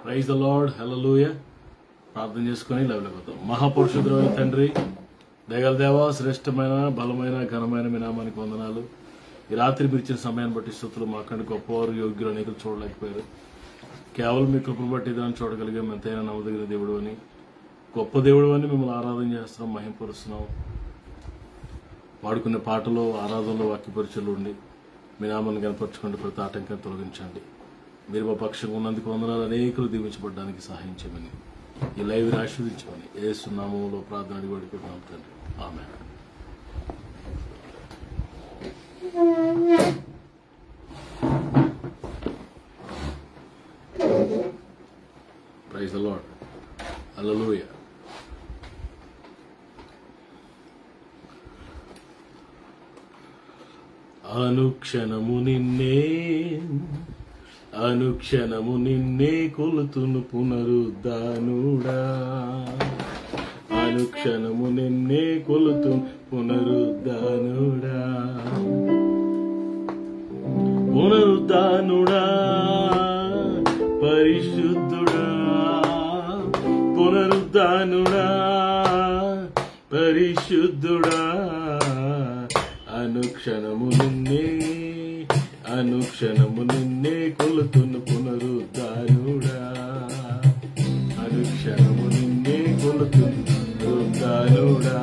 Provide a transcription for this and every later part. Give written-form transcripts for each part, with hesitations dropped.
Praise the lord. హల్లెలూయా. ప్రార్థన చేసుకుని లెవెలిపోతాం. మహాపురుషుడైన తండ్రి, దయగల దేవా, శ్రేష్టమైన బలమైన ఘనమైన మీ నామానికి వందనాలు. ఈ రాత్రి మీరు ఇచ్చిన సమయాన్ని బట్టి స్తుతులు. మాకంటే గొప్పవారు యోగ్యులు అనేకులు చూడలేకపోయారు. కేవలం మీ కృపను బట్టి దాన్ని చూడగలిగాం. ఎంతైనా నమ్మదగిన దేవుడు అని, గొప్ప దేవుడు అని మిమ్మల్ని ఆరాధన చేస్తున్నాం, మహింపరుస్తున్నాం. వాడుకునే పాటలు, ఆరాధనలు, వాక్యపరిచయలు ఉండి మీ నామాన్ని కనపరచుకోండి. ప్రతి ఆటంకాన్ని తొలగించండి. మీరు మా పక్షంగా ఉన్నందుకు వందనాలు. అనేకులు దీవించబడడానికి సహాయం చేయమని, ఈ లైవ్ని ఆశీర్వదించమని యేసు నామములో ప్రార్థన అడిగి వేడుకుంటున్నాం తండ్రి. Amen. Praise the lord. Hallelujah. అనుక్షణము నిన్నే కొలుతును పునరుద్ధానుడా. అనుక్షణము నిన్నే కొలుతును పునరుద్ధానుడా. పునరుద్ధానుడా, పరిశుద్ధుడా. పునరుద్ధానుడా, పరిశుద్ధుడా. అనుక్షణము నిన్నే కొలుతున్న పునరుద్ధానుడా. అనుక్షణము నిన్నే కొలుతున్న పునరుద్ధానుడా.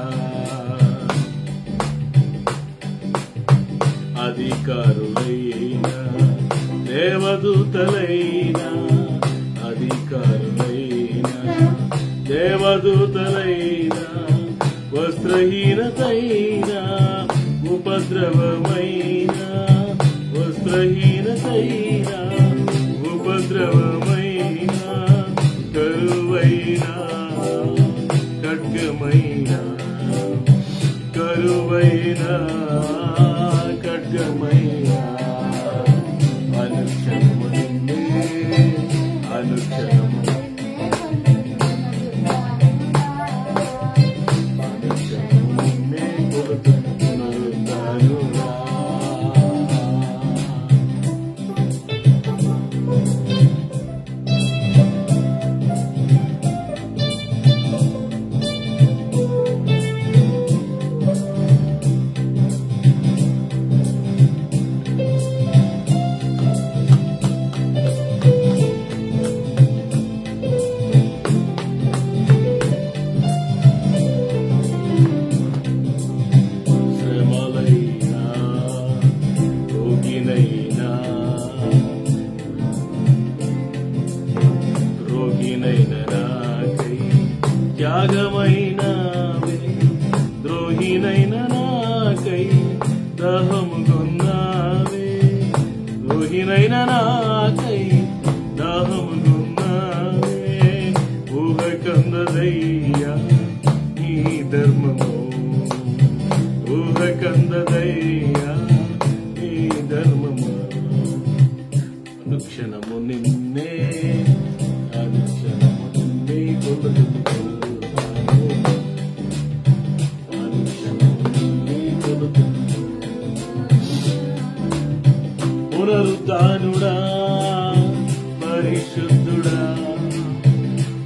అధికారులైనా దేవదూతలైనా, అధికారులైనా దేవదూతలైనా, వస్త్రహీనతైనా ఉపద్రవమైనా, వస్త్రహీనతైనా ఉపద్రవమైనా, కరువైనా ఖడ్గమైనా, కరువైనా ఖడ్గమైనా. అనుక్షణము నిన్నే, అనుక్షణము నిన్నే కొలుతున్నదానురా. త్యాగమైనవే, ద్రోహినైన నాకై దాహముగొన్నావే. ద్రోహినైన నాకై దాహముగొన్నావే. ఊహ కందదయ్యా నీ ధర్మము, ఊహ కందదయ్యా నీ ధర్మము. అనుక్షణము నిన్నే, అనుక్షణము నిన్నే కొలుతున్న పునరుద్ధానుడా, పరిశుద్ధుడా.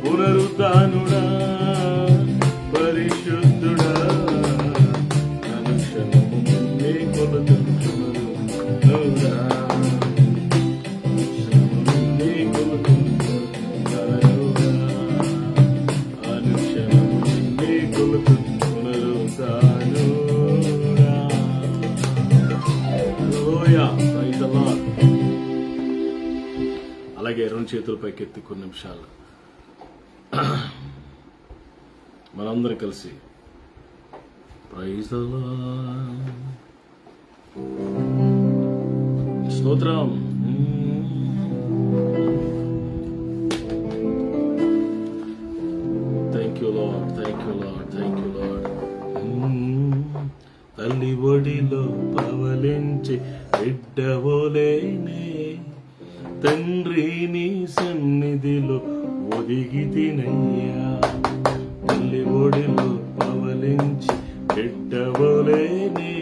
పునరుద్ధానుడా, పరిశుద్ధుడా. అనుక్షణము నిన్నే కొలుతున్నదా. నిన్నే కొలుతున్నదా. అనుక్షణము నిన్నే కొలుతున్నదా. అలాగే రెండు చేతుల పైకెత్తి కొన్ని నిమిషాలు మనందరం కలిసి ప్రైజ్ ది లార్డ్, స్తోత్రం. Thank you lord, thank you lord, thank you lord. తల్లి ఒడిలో పవలించి బిడ్డవోలేనే, తండ్రి నీ సన్నిధిలో ఒదిగి తినయ్యా. తల్లి ఒడిలో పవలించి బిడ్డవోలేనే,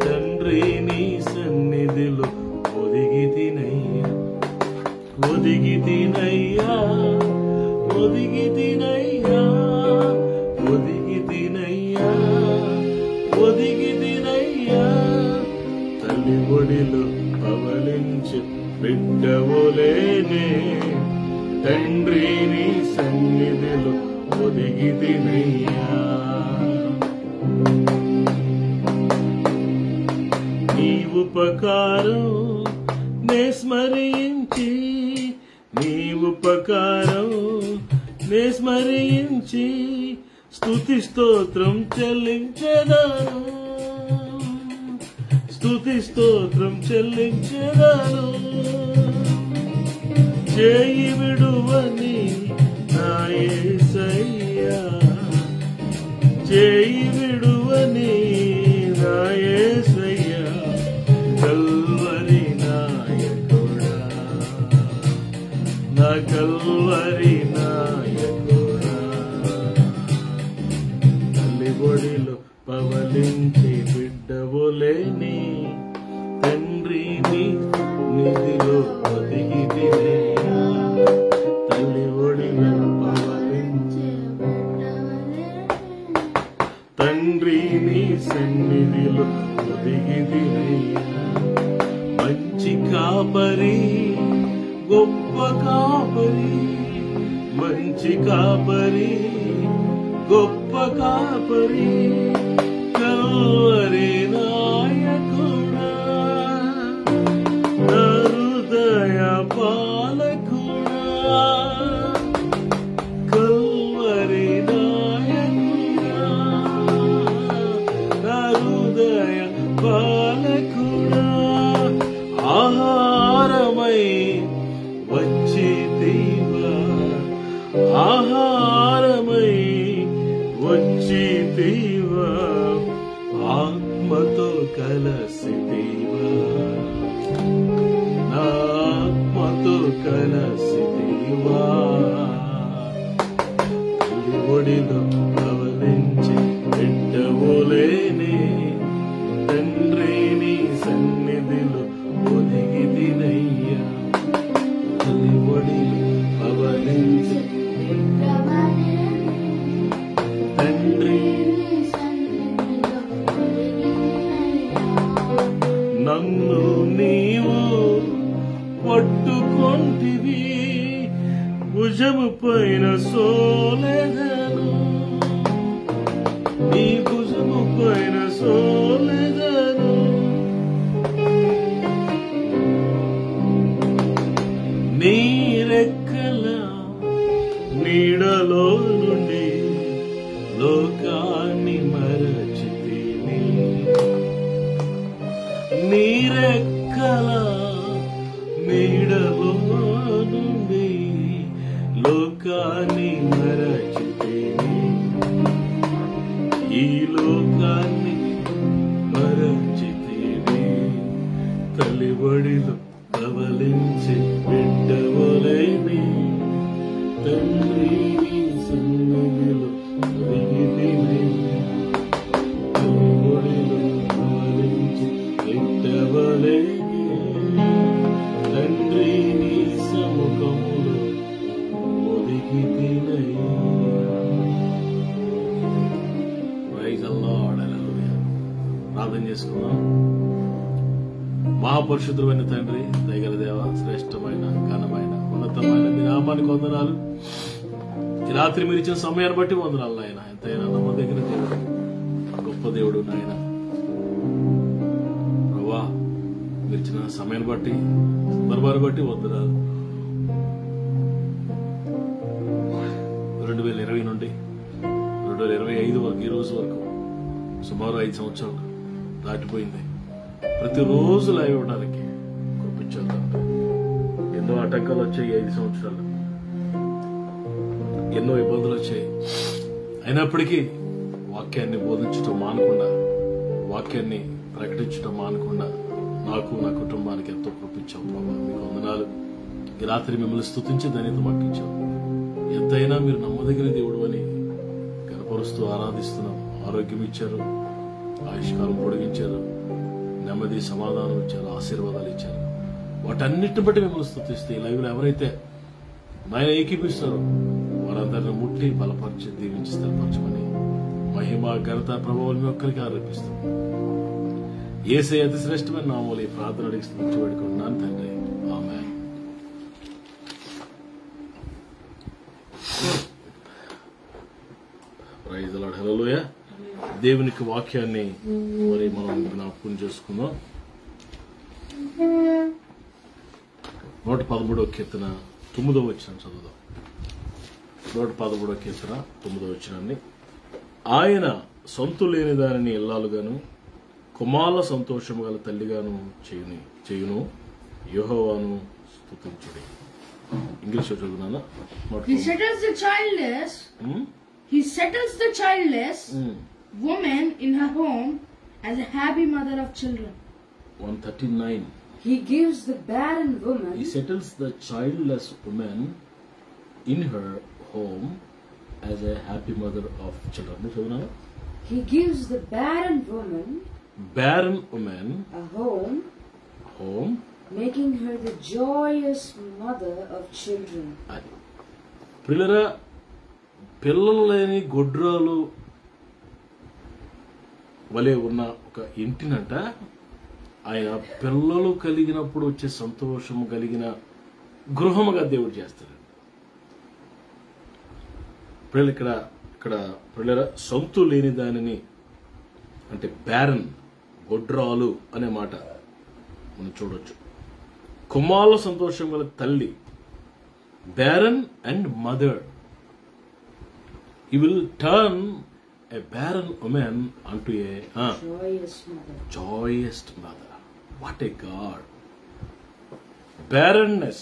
తండ్రి నీ సన్నిధిలో ఒదిగి తినయ్యా. ఒదిగితినయ్యా ఒదిగితినయ్యా ఒదిగితినయ్యా ఒదిగితినయ్యా తల్లి ఒడిలో పవలించి బిడ్డవులేనే తండ్రి నీ సన్నిధిలో ఒదిగితినయ్యా నీ ఉపకారం నే స్మరించి నీ ఉపకారం నే స్మరించి స్తుతి స్తోత్రం చెల్లించెదను స్తుతి స్తోత్రం చెల్లించెదను చేయి విడువని నా యేసయ్యా చేయి విడువని నా యేసయ్యా కల్వరి నాయకుడా నా కల్వరి నాయకుడా తల్లి ఒడిలో పవలించి బిడ్డవులేని తండ్రి నీ నిధిలో ఒదిగితినయ్యా తల్లి ఒడిలో పవలించి తండ్రి నీ సన్నిధిలో ఒదిగితినయ్యా మంచి కాపరి గొప్ప కాపరి మంచి కాపరి గొప్ప కాపరి కల్వరి నాయకుడా నా హృదయ పాలకుడా కల్వరి నాయకుడా నా హృదయ పాలకుడా ఆహారమై వచ్చితివా ఆహారమై వచ్చితివా ఆత్మతో కలసితివా నా ఆత్మతో కలసితివా తల్లి ఒడిలో పవలించి బిడ్డవులేని తండ్రి నీ సన్నిధిలో ఒదిగితినయ్యా తల్లి ఒడిలో పవలించి తండ్రి నన్ను నీవు పట్టుకొంటివి భుజము పైన సోలెదను నీ భుజము పైన సోలెదను నీ రెక్కల నీడలో నుండి లోకాన్ని మరచితిని నీ రెక్కల నీడలో నుండి లోకాన్ని మరచితిని ఈ లోకాన్ని మరచితిని తల్లి ఒడిలో పవలించి బిడ్డవులేని తండ్రి నీ సన్నిధిలో ఒదిగితినయ్యా తల్లి ఒడిలో పవలించి బిడ్డవులేని తండ్రి నీ సముఖములో ఒదిగితినయ్యా. ప్రైజ్ ది లార్డ్, హల్లెలూయా. ప్రార్థన చేసుకుందాం. మహాపరిశుద్ధుడైన తండ్రి, దయగల దేవ, శ్రేష్టమైన ఘనమైన ఉన్నతమైన మీ నామానికి వందనాలు. ఈ రాత్రి మీరు ఇచ్చిన సమయాన్ని బట్టి వందనాలు నాయన. ఎంతైనా నమ్మదగిన దేవుడు, గొప్ప దేవుడు నాయన. ప్రభా, మీరు ఇచ్చిన సమయాన్ని బట్టి, సందర్భాన్ని బట్టి వందనాలు. 2020 నుండి 2025 వరకు ఈ రోజు వరకు సుమారు 5 సంవత్సరాలు దాటిపోయింది. ప్రతిరోజు లైవ్ ఇవ్వడానికి కృపించారు. ఎన్నో ఆటంకాలు వచ్చాయి 5 సంవత్సరాలు, ఎన్నో ఇబ్బందులు వచ్చాయి. అయినప్పటికీ వాక్యాన్ని బోధించడం మానకుండా, వాక్యాన్ని ప్రకటించడం మానకుండా నాకు, నా కుటుంబానికి ఎంతో కృపించాం ప్రభా. మీకు వందనాలు. ఈ రాత్రి మిమ్మల్ని స్తుతించి ధన్యత పట్టించాం. ఎంతైనా మీరు నమ్మదగిన దేవుడు అని కనపరుస్తూ ఆరాధిస్తున్నాం. ఆరోగ్యం ఇచ్చారు, ఆయుష్కాలం పొడిగించారు, నెమ్మది సమాధానం ఇచ్చారు, ఆశీర్వాదాలు ఇచ్చారు. వాటన్నిటిని బట్టి మిమ్మల్ని స్తుతిస్తే ఈ లైవ్లో ఎవరైతే నాయన ఏకీపిస్తారో వారందరిని ముట్టి బలపరిచి దీవించి స్థిరపరచమని మహిమ ఘనత ప్రభావం మీ ఒక్కరికి ఆరోపిస్తాం. యేసయ్య అతి శ్రేష్టమైన నామములో ఈ ప్రార్థన అడిగి స్తుతించి వేడుకుంటున్నాను తండ్రి. Amen. Praise the lord. Hallelujah. దేవునికి వాక్యాన్ని మరి మనం జ్ఞాపకం చేసుకుందాం. 113వ కీర్తన 9వ వచనం చదువుదాం. 113వ కీర్తన 9వ వచనాన్ని. ఆయన సొంతు లేని దానిని ఇల్లాలుగాను కుమారుల సంతోషము గల తల్లిగాను చేయును యెహోవాను స్తుతించుడి. English చదువుతున్నానా? He settles the childless woman in her home as a happy mother of children. 139. He gives the barren woman. He settles the childless woman in her home as a happy mother of children. He gives the barren woman a home, making her the joyous mother of children. పిల్లరా, పిల్లలు లేని గొడ్రాలు వలె ఉన్న ఒక ఇంటినంట ఆయన పిల్లలు కలిగినప్పుడు వచ్చే సంతోషము కలిగిన గృహముగా దేవుడు చేస్తాడు. పిల్లలు ఇక్కడ పిల్లల సొంతు లేని దానిని అంటే బ్యారన్, గొడ్రాలు అనే మాట మనం చూడొచ్చు. కుమారుల సంతోషం గల తల్లి, barren and mother. He will turn a barren woman unto a joyous mother. What a God. Barrenness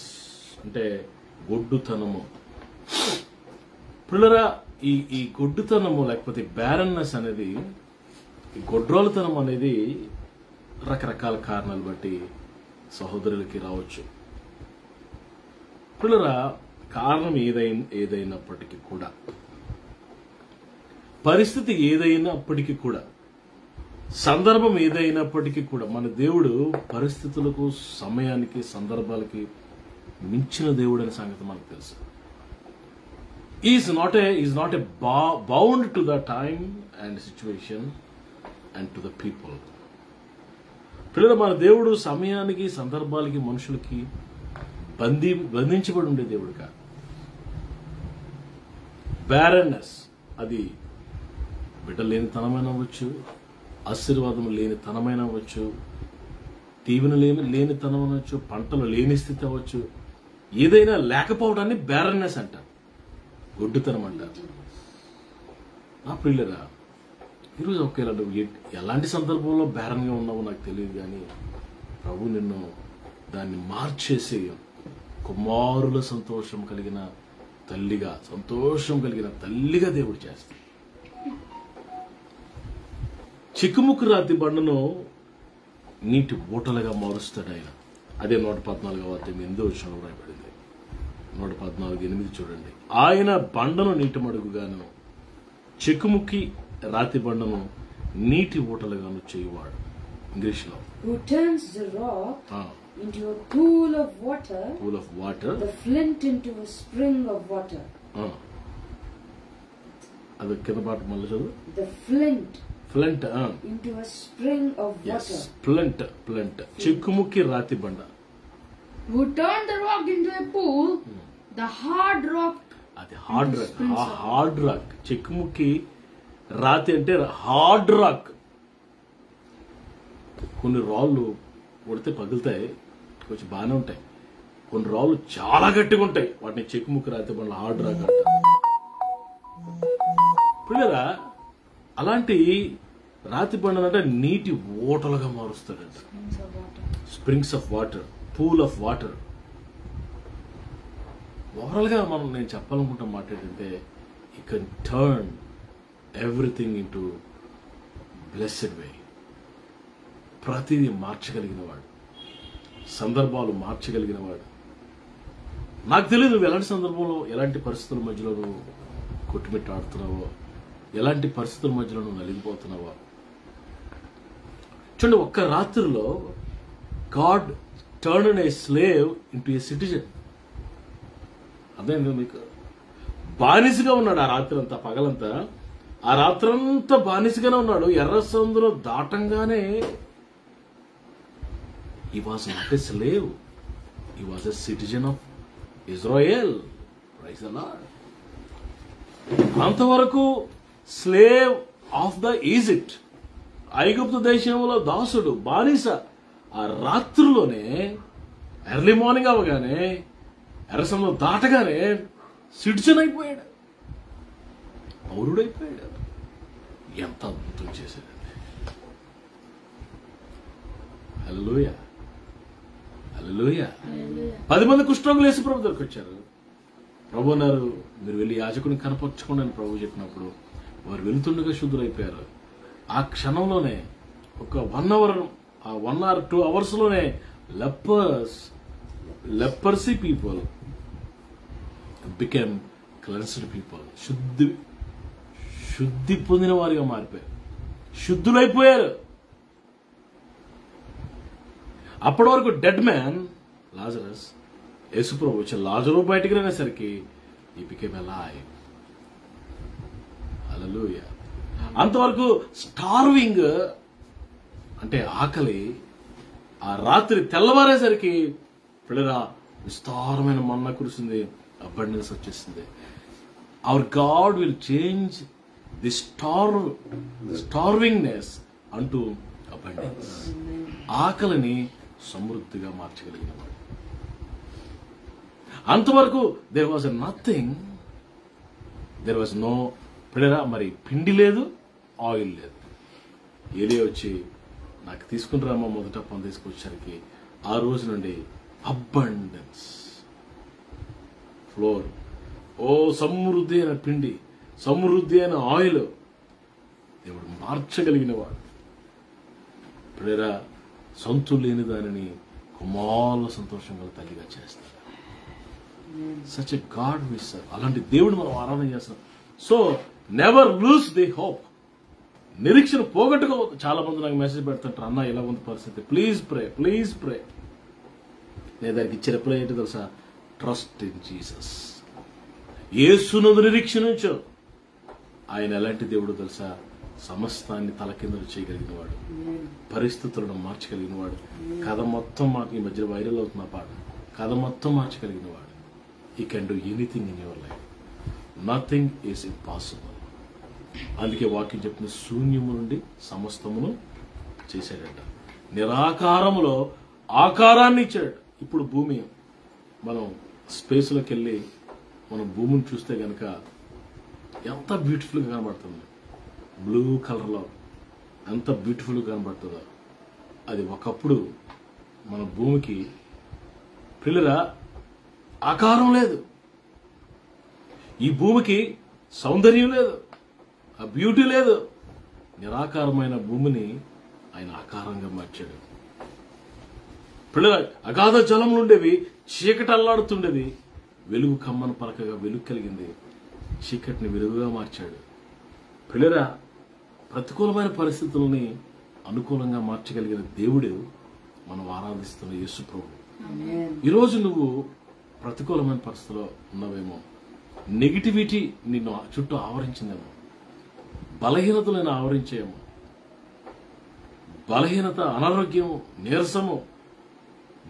అంటే గొడ్డుతనము. పిల్లరా, ఈ గొడ్డుతనము లేకపోతే బ్యారన్నెస్ అనేది, ఈ గొడ్రాలుతనం అనేది రకరకాల కారణాలు బట్టి సహోదరులకి రావచ్చు. పిల్లరా, కారణం ఏదైనప్పటికీ కూడా, పరిస్థితి ఏదైనప్పటికీ కూడా, సందర్భం ఏదైనప్పటికీ కూడా మన దేవుడు పరిస్థితులకు, సమయానికి, సందర్భాలకి మించిన దేవుడు అనే సంగతి మనకు తెలుసు. Is not a bound to the time and situation and to the people. పిల్లలు, మన దేవుడు సమయానికి, సందర్భాలకి, మనుషులకి బంధించబడి ఉండే దేవుడు కాదు. బ్యారన్నెస్ అది బిడ్డ లేని తనమైన అవ్వచ్చు, ఆశీర్వాదం లేని తనమైన అవ్వచ్చు, దీవెన లేని తనం అనవచ్చు, పంటలు లేని స్థితి అవ్వచ్చు. ఏదైనా లేకపోవడాన్ని బ్యారన్నెస్ అంటారు, గొడ్డుతనం అంటారు. నా ప్రియులరా, ఈరోజు ఒకేలా నువ్వు ఎలాంటి సందర్భంలో బ్యారన్గా ఉన్నావో నాకు తెలియదు, కానీ ప్రభు నిన్ను దాన్ని మార్చేసి కుమారుల సంతోషం కలిగిన తల్లిగా, సంతోషం కలిగిన తల్లిగా దేవుడు చేస్తాడు. చిక్కుముక్కు రాతి బండను నీటి ఊటలుగా మారుస్తాడు ఆయన. అదే 114వ అధ్యాయం 8వ వచనంలో రాయబడింది. 114:8 చూడండి. ఆయన బండను నీటి మడుగుగాను, చిక్కుముక్కి రాతి బండను నీటి ఊటలుగాను చేయువాడు. ఇంగ్లీష్ లో Who turns the rock into a pool of water, the flint into a spring of water. అది కింద పాట మళ్ళీ చదువు. The flint into a spring of water. Flint చిక్కుముక్కి రాతి బండ. Who turned the rock into a pool, the hard rock. అది hard rock. చిక్కుముక్కి రాతి అంటే హార్డ్ రాక్. కొన్ని రాళ్ళు కొడితే పగులుతాయి, కొంచెం బాగానే ఉంటాయి. కొన్ని రాళ్ళు చాలా గట్టిగా ఉంటాయి, వాటిని చిక్కుముక్కి రాతి బండ్ల హార్డ్ రాక్ అంటారు. పిల్లరా, అలాంటి రాతి బండనంటే నీటి ఓటలుగా మారుస్తాడంట. Springs of water, pool of water. Overall గా నేను చెప్పాలనుకుంటున్న మాట ఏంటంటే, you can turn everything into blessed way. ప్రతిదీ మార్చగలిగిన వాడు, సందర్భాలు మార్చగలిగిన వాడు. నాకు తెలియదు నువ్వు ఎలాంటి సందర్భంలో, ఎలాంటి పరిస్థితుల మధ్యలో నువ్వు కొట్టుమిట్టాడుతున్నావో, ఎలాంటి పరిస్థితుల మధ్యలో నువ్వు నలిగిపోతున్నావో. చూడండి, ఒక్క రాత్రిలో God turned a slave into a citizen. అదేంటి మీకు? బానిసగా ఉన్నాడు ఆ రాత్రి అంతా, పగలంతా ఆ రాత్రంతా బానిసగానే ఉన్నాడు. ఎర్ర సముద్రం దాటంగానే he was not a slave, he was a citizen of Israel. Praise the Lord. అంతవరకు స్లేవ్ ఆఫ్ ద ఈజిప్ట్, ఐగుప్తు దేశంలో దాసుడు, బానిస. ఆ రాత్రిలోనే ఎర్లీ మార్నింగ్ అవగానే ఎర్ర సముద్రం దాటగానే సిటిజన్ అయిపోయాడు, పౌరుడైపోయాడు. ఎంత అద్భుతం చేశాడండి. హల్లెలూయా, హల్లెలూయా. 10 మంది కుష్ఠరోగులు యేసు ప్రభు దగ్గరికి వచ్చారు. ప్రభు అన్నారు, మీరు వెళ్ళి యాజకుడిని కనపరచుకోండి అని ప్రభు చెప్పినప్పుడు వారు వెళ్తుండగా శుద్ధులైపోయారు. ఆ క్షణంలోనే ఒక 1 hour, ఆ 1 or 2 hours లోనే leprosy people became cleansed people. శుద్ధి పొందిన వారిగా మారిపోయారు, శుద్ధులైపోయారు. అప్పటి వరకు డెడ్ మ్యాన్ లాజరస్, యేసుప్రభు వచ్చి లాజరు బయటికి రానేసరికి he became alive. హల్లెలూయా. అంతవరకు స్టార్వింగ్ అంటే ఆకలి, ఆ రాత్రి తెల్లవారేసరికి పిల్లరా విస్తారమైన మన్నా కురిసింది, అబండెన్స్ వచ్చేసింది. Our God will change the starvingness అంటూ అబండెన్స్. ఆకలిని సమృద్ధిగా మార్చగలిగిన వాడు. అంతవరకు there was nothing, there was no. పిల్లరా మరి పిండి లేదు, ఆయిల్ లేదు. ఏలే వచ్చి నాకు తీసుకుని రామా మొదట పని తీసుకొచ్చేసరికి ఆ రోజు నుండి అబండెన్స్, ఫ్లోర్, ఓ సమృద్ధి అయిన పిండి, సమృద్ధి అయిన ఆయిల్ దేవుడు మార్చగలిగిన వాడు. పిల్లరా సొంతు లేని దానిని కుమారుల సంతోషంగా తల్లిగా చేస్తారు. Such a god we serve. అలాంటి దేవుడు మనం ఆరాధన చేస్తున్నాం. So never lose the hope. నిరీక్షణ పోగొట్టుకోవద్దు. చాలా మంది నాకు మెసేజ్ పెడుతుంటారు, అన్న ఇలా ఉంది పరిస్థితి, ప్లీజ్ ప్రే, ప్లీజ్ ప్రే. నేను దానికి ఇచ్చే రిప్లై ఏంటి తెలుసా? Trust in Jesus. యేసునందు నిరీక్షణ ఉంచు. ఆయన ఎలాంటి దేవుడు తెలుసా? సమస్తాన్ని తలకిందులు చేయగలిగిన వాడు, పరిస్థితులను మార్చగలిగిన వాడు. కథ మొత్తం ఈ మధ్య వైరల్ అవుతున్న పాట, కథ మొత్తం మార్చగలిగిన వాడు. He can do anything in your life. Nothing is impossible. అందుకే వాక్యం చెప్పిన శూన్యము నుండి సమస్తమును చేశాడట. నిరాకారములో ఆకారాన్ని ఇచ్చాడు. ఇప్పుడు భూమి, మనం స్పేస్లోకి వెళ్ళి మనం భూమిని చూస్తే కనుక ఎంత బ్యూటిఫుల్గా కనబడుతుంది. బ్లూ కలర్లో ఎంత బ్యూటిఫుల్గా కనబడుతుందో. అది ఒకప్పుడు మన భూమికి పిల్లరా ఆకారం లేదు. ఈ భూమికి సౌందర్యం లేదు, ఆ బ్యూటీ లేదు. నిరాకారమైన భూమిని ఆయన ఆకారంగా మార్చాడు. పిల్లల అగాధ జలములు ఉండేవి, చీకటి అల్లాడుతుండేది. వెలుగు కమ్మను పలకగా వెలుగు కలిగింది, చీకటిని వెలుగుగా మార్చాడు. పిల్లరా ప్రతికూలమైన పరిస్థితులని అనుకూలంగా మార్చగలిగిన దేవుడు మనం ఆరాధిస్తున్న యేసు ప్రభు. ఈరోజు నువ్వు ప్రతికూలమైన పరిస్థితిలో ఉన్నవేమో, నెగిటివిటీ నిన్ను చుట్టూ ఆవరించిందేమో, బలహీనతలు నేను ఆవరించేమో, బలహీనత, అనారోగ్యము, నీరసము,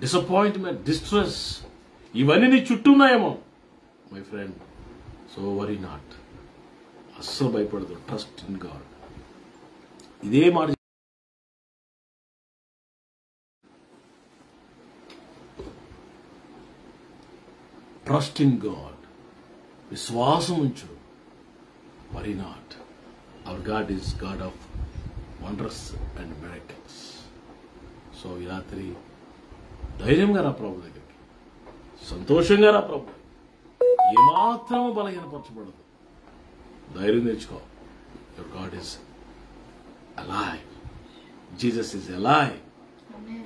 డిసప్పాయింట్మెంట్, డిస్ట్రెస్, ఇవన్నీ నీ చుట్టూ ఉన్నాయేమో. My friend, so worry not. అస్సలు భయపడదు. Trust in God. ఇదే మాట ట్రస్ట్ ఇన్ గాడ్. విశ్వాసం ఉంచు. Worry not. Our God is God of wonders and miracles. So ఈ రాత్రి ధైర్యంగా రా ప్రభు దగ్గరికి, సంతోషంగా రా ప్రభు. ఏమాత్రము బలహీనపరచబడదు. ధైర్యం తెచ్చుకో. Your God is alive. Jesus is alive.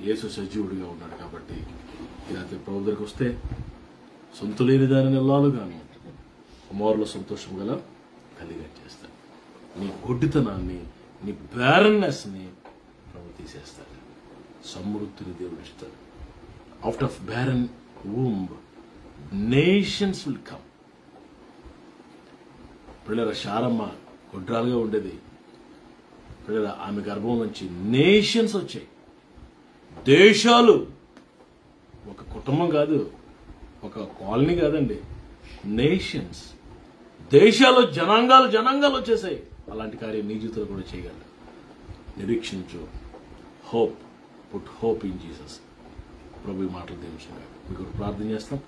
యేసు సజీవుడిగా ఉన్నాడు. కాబట్టి ఈ రాత్రి ప్రభు దగ్గరికి వస్తే సొంత లేని దానిని ఎల్లాలుగాను కుమారుల సంతోషం గల కలిగా చేస్తాడు. నీ గుడ్డితనాన్ని, నీ బ్యారన్నెస్ ని ప్రభు తీసేస్తాడు. సమృద్ధిని దేవుడు ఇస్తాడు. Out of barren womb nations will come. పిల్లల శారమ్మ గుడ్రాలుగా ఉండేది. పిల్లల ఆమె గర్భం నుంచి నేషన్స్ వచ్చాయి, దేశాలు. ఒక కుటుంబం కాదు, ఒక కాలనీ కాదండి, నేషన్స్, దేశాలు, జనాంగాలు వచ్చేసాయి. అలాంటి కార్యం నీ జీవితంలో కూడా చేయగలరు. నిరీక్షించు. Hope, put hope in Jesus. ప్రభు ఈ మాటలు దీవించండి. మీకు ప్రార్థన చేస్తాం.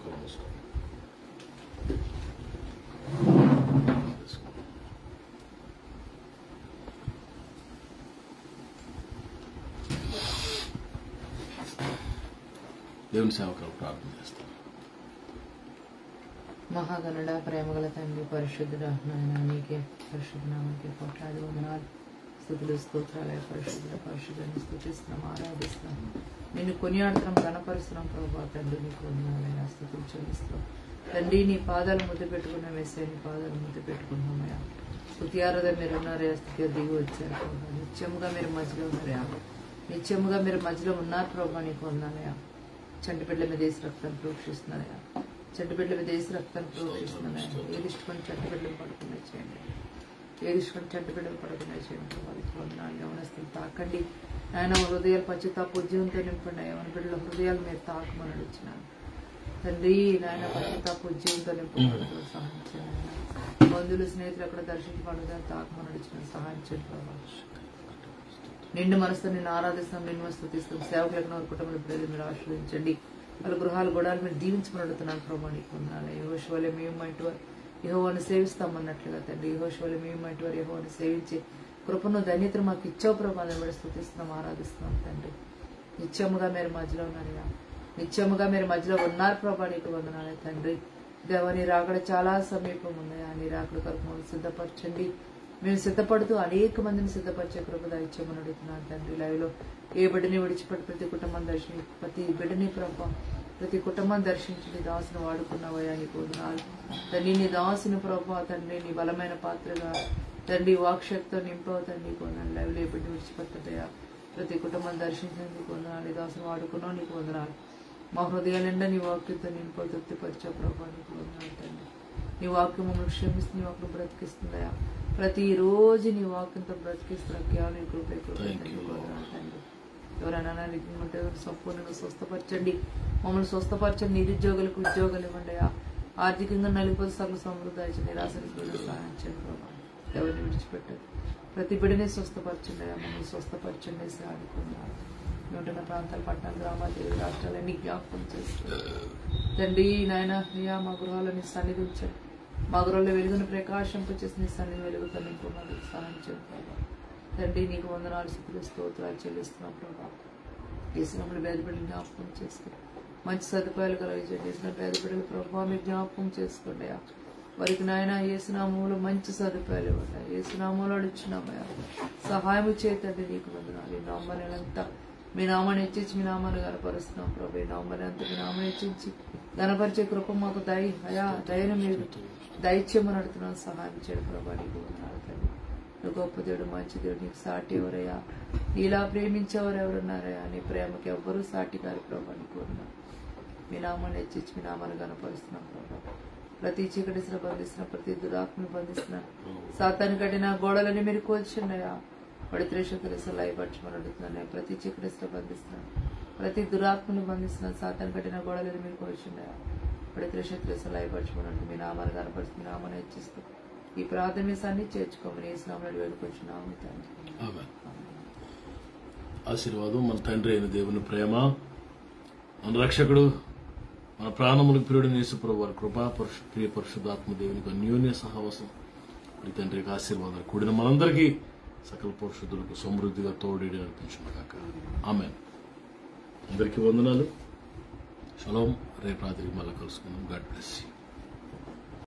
దేవుని సేవకులు ప్రార్థన చేస్తాం. మహాగణుడ, ప్రేమగల తండ్రి, పరిశుద్ధుడ నాయన, నీకే పరిశుద్ధ నామకే కోట్లాది వందనాలు, స్తుతులు, స్తోత్రాలయ పరిశుద్ధాన్ని స్తుతిస్తున్నాం, ఆరాధిస్తున్నాం, నిన్ను కొనియాడుతున్నాం, గణపరుస్తున్నాం. ప్రభా తండ్రి నీకు వందనాలైనా స్తుతులు చెల్లిస్తున్నాం. తండ్రి నీ పాదాలు ముద్దు పెట్టుకున్నాం, వేసే నీ పాదాలు ముద్దు పెట్టుకున్నామయ్యా. స్తుతి ఆరాధన మీరు ఉన్నారయ్యా, స్థితిగా దిగి వచ్చారు ప్రభా. నిత్యముగా మీరు మధ్యలో ఉన్నారయ్యా, నిత్యముగా మీరు మధ్యలో ఉన్నారు ప్రభా. నీకు వందనాలయ్యా. చంటి బిడ్డల మీద వేసి రక్తాన్ని ప్రోక్షిస్తున్నాయా, చంటి బిడ్డల మీద వేసి రక్తాన్ని ప్రోక్షిస్తున్నాయా. ఏది ఇష్టపడి చంటి బిడ్డలు పడుకునే చేయండి, ఏది ఇష్టపడి చంటి బిడ్డలు పడుకునే చేయండి. వాళ్ళకి వందనాలు. యవనస్తులు తాకండి ఆయన, హృదయాలు పశ్చాత్తాప ఉద్యమంతో నింపండి. యవన బిడ్డల హృదయాలు మీరు తాకమని అడుగుతున్నాను తండ్రి. నాయన పశ్చాత్తాప ఉద్యమంతో నింపబడుతూ సహాయం చేయండి. బంధువులు, స్నేహితులు అక్కడ దర్శించబడుగా తాకమని అడుగుతున్నాను, సహాయం చేయండి. నిండు మనసుతో నిన్ను ఆరాధిస్తాం, నిన్ను స్తుతిస్తాం. సేవకులకు నోరు కుటుంబంలో ప్రజలు మీరు ఆశీర్వదించండి. వాళ్ళ గృహాలు గొడవలు మీరు దీవించమని అడుగుతున్నాను ప్రభా. నీకు వందనాలు. యెహోషువలే మేము మంటి వారు యెహోవాను సేవిస్తామన్నట్లుగా తండ్రి, యెహోషువలే మేము మంటి వారు యెహోవాను సేవించే కృపను, ధన్యతను మాకు ఇచ్చావు ప్రభా. బట్టి స్తుతిస్తున్నాం, ఆరాధిస్తున్నాం తండ్రి. నిత్యముగా మీరు మధ్యలో ఉన్నారయ్యా, నిత్యముగా మీరు మధ్యలో ఉన్నారు ప్రభా. నీకు వందనాలే తండ్రి. దేవా నీ రాకడ చాలా సమీపం ఉందయా. నీ రాకడ కొరకు మమ్మల్ని సిద్ధపరచండి. మేము సిద్ధపడుతూ అనేక మందిని సిద్ధపరిచే కృప దయచేయమని అడుగుతున్నాను తండ్రి. లైవ్ లో ఏ బిడ్డని విడిచిపెట్టి ప్రతి కుటుంబం దర్శించి, ప్రతి బిడ్డని ప్రభా, ప్రతి కుటుంబం దర్శించి నీ దాసును వాడుకున్నావయ్యా. నీకు వందనాలు తండ్రి. నీ దాసుని ప్రభా తండ్రి, నీ బలమైన పాత్రగా తండ్రి వాక్శక్తితో నింపవు తండ్రి. నీకు వందనాలు. లైవ్ లో ఏ బిడ్డ విడిచిపెట్టదయా, ప్రతి కుటుంబం దర్శించినందుకు వందనాలు. నీ దాసును వాడుకున్నావు, నీకు వందనాలు. మా హృదయాల నిండా నీ వాక్యంతో నింపవు, తృప్తిపరిచావు ప్రభా. నీకు వందనాలు తండ్రి. నీ వాక్యం మమ్మల్ని క్షమిస్తుంది, నీ వాక్యం బ్రతికిస్తుందయా. ప్రతిరోజు నీ వాక్యంతో బ్రతికిస్తున్న కేవలం కృపే తండ్రి. ఎవరైనా ఉంటే సంపూర్ణంగా స్వస్థపరచండి, మమ్మల్ని స్వస్థపరచండి. నిరుద్యోగులకు ఉద్యోగాలు ఇవ్వండి. ఆర్థికంగా నలిపోతే సగం సమృద్ధి ఇచ్చి నిరాశను సహాయం చేయండి ప్రభా. ఎవరిని విడిచిపెట్టదు. ప్రతి బిడ్డని స్వస్థపరచండి, మమ్మల్ని స్వస్థపరచండి. సాగుకున్నారు ఉంటున్న ప్రాంతాలు, పట్టణాలు, గ్రామాలు, తెలుగు రాష్ట్రాలన్నీ జ్ఞాపకం చేస్తుంది తండ్రి. నాయన అయ్యా, మా గృహాలని సన్నిధి ఉంచండి. మా గృహంలో వెలుగును ప్రకాశింపచేసి నీ సన్నిధి వెలుగుతో నింపున్నది సహాయం చేయండి ప్రభా. తండ్రి నీకు వందనాలు, స్తుతులు, స్తోత్రాలు చెల్లిస్తున్నాం ప్రభా. చేసినప్పుడు పేద బిడ్డలు జ్ఞాపకం చేసుకోండి. మంచి సదుపాయాలు కలిగించండి. చేసిన పేద బిడ్డలు ప్రభావ మీరు జ్ఞాపకం చేసుకోండి. వారికి నాయన యేసునామములో మంచి సదుపాయాలు ఇవ్వండి. యేసునామములో అడుగుచున్నామయ్యా, సహాయం చేయండి. నీకు వందనాలు. ఈ నామాన్ని అంతా మీ నామాన్ని హెచ్చించి మీ నామాన్ని గనపరుస్తున్నాం ప్రభు. ఈ నామాన్ని అంతా మీ నామాన్ని హెచ్చించి గనపరిచే కృప మాకు దయను మీరు దయచేయమని అడుగుతున్నాను, సహాయం చేయండి ప్రభా. నీకు వందనాలు తండ్రి. నువ్వు గొప్ప దేవుడు, మంచి దేవుడు, నీకు సాటి ఎవరయ్యా? నీలా ప్రేమించేవారు ఎవరున్నారయ్యా? నీ ప్రేమకి ఎవ్వరూ సాటి గారు ప్రభా. నీకు వందనాలు. మీ నామాన్ని హెచ్చించి మీ నామాన్ని గనపరుస్తున్నాం ప్రభా. ప్రతి చీకటిని బంధిస్తున్న, ప్రతి దురాత్మను బంధిస్తున్న సాతాను కట్టిన గోడలని మీరు కూల్చుండయా. వాడి త్రేషకులు లయపరచమని అడుగుతున్నాను. ప్రతి చీకటిని బంధిస్తున్నాను, ప్రతి దురాత్మను బంధిస్తున్నాను, సాతాను కట్టిన గోడలని మీరు కూల్చుండయా. వాడి త్రేషకులు లయపరచమని మీ నామాన్ని కనపరుస్తూ మీ నామాన్ని హెచ్చిస్తూ ఈ ప్రాథమికాన్ని చేర్చుకోమని వేసినామని వేడుకొచ్చున్నాము తండ్రి. ఆశీర్వాదం. మన తండ్రి అయిన దేవుని ప్రేమ, మన రక్షకుడు, మన ప్రాణములకు ప్రియుడైన యేసుప్రభువు వారి కృపా ప్రియ పరిశుద్ధాత్మ దేవునికి అన్యోన్య సహవాసం, ఈ తండ్రికి ఆశీర్వాదాలు కూడిన మనందరికీ సకల పరిశుద్ధులకు సమృద్ధిగా తోడేడి అనిపించుగాక. ఆమేన్. అందరికీ వందనాలు. షలోం. రేపు రాత్రికి మళ్ళీ కలుసుకుందాం. God bless you.